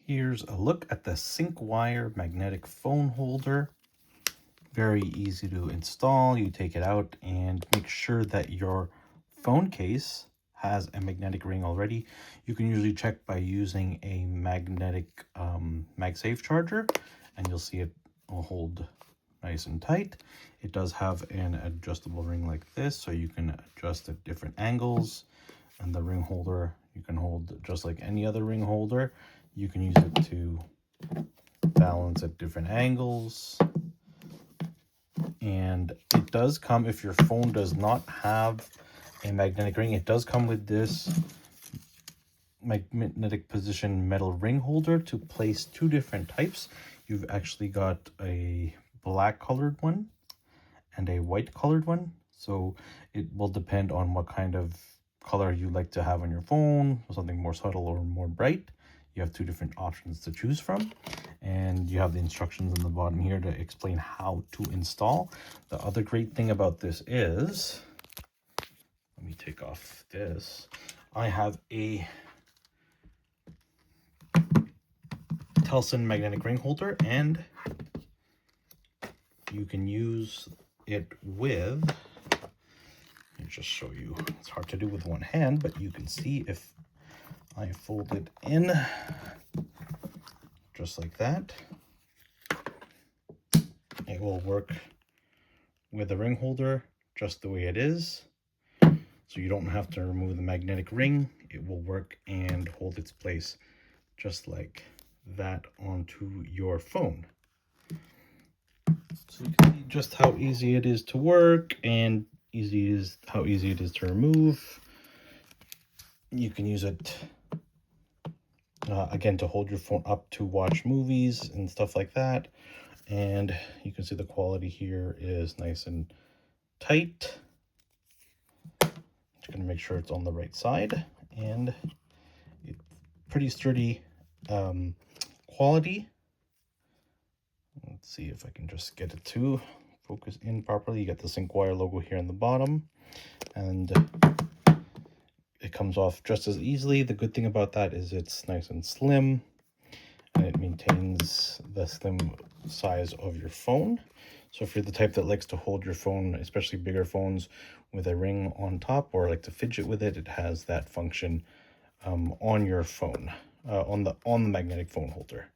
Here's a look at the SyncWire magnetic phone holder. Very easy to install. You take it out and make sure that your phone case has a magnetic ring already. You can usually check by using a magnetic MagSafe charger, and you'll see it will hold nice and tight. It does have an adjustable ring like this, so you can adjust at different angles. And the ring holder, you can hold just like any other ring holder. You can use it to balance at different angles. And it does come, if your phone does not have a magnetic ring, it does come with this magnetic position metal ring holder to place two different types. You've actually got a black colored one and a white colored one. So it will depend on what kind of color you like to have on your phone, something more subtle or more bright. You have two different options to choose from, and you have the instructions on the bottom here to explain how to install. The other great thing about this is, let me take off this, I have a Telson magnetic ring holder, and you can use it with, let me just show you, it's hard to do with one hand, but you can see if I fold it in just like that, it will work with the ring holder just the way it is. So you don't have to remove the magnetic ring. It will work and hold its place just like that onto your phone. So you can see just how easy it is to work and how easy it is to remove. You can use it again to hold your phone up to watch movies and stuff like that. And you can see the quality here is nice and tight. Just gonna make sure it's on the right side, and it's pretty sturdy quality. Let's see if I can just get it to focus in properly. You got the SyncWire logo here on the bottom, and it comes off just as easily. The good thing about that is it's nice and slim, and it maintains the slim size of your phone. So if you're the type that likes to hold your phone, especially bigger phones, with a ring on top, or like to fidget with it, it has that function on your phone, on the magnetic phone holder.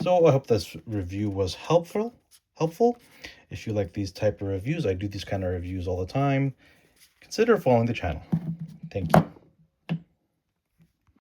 So I hope this review was helpful. If you like these type of reviews, I do these kind of reviews all the time, consider following the channel. Thank you.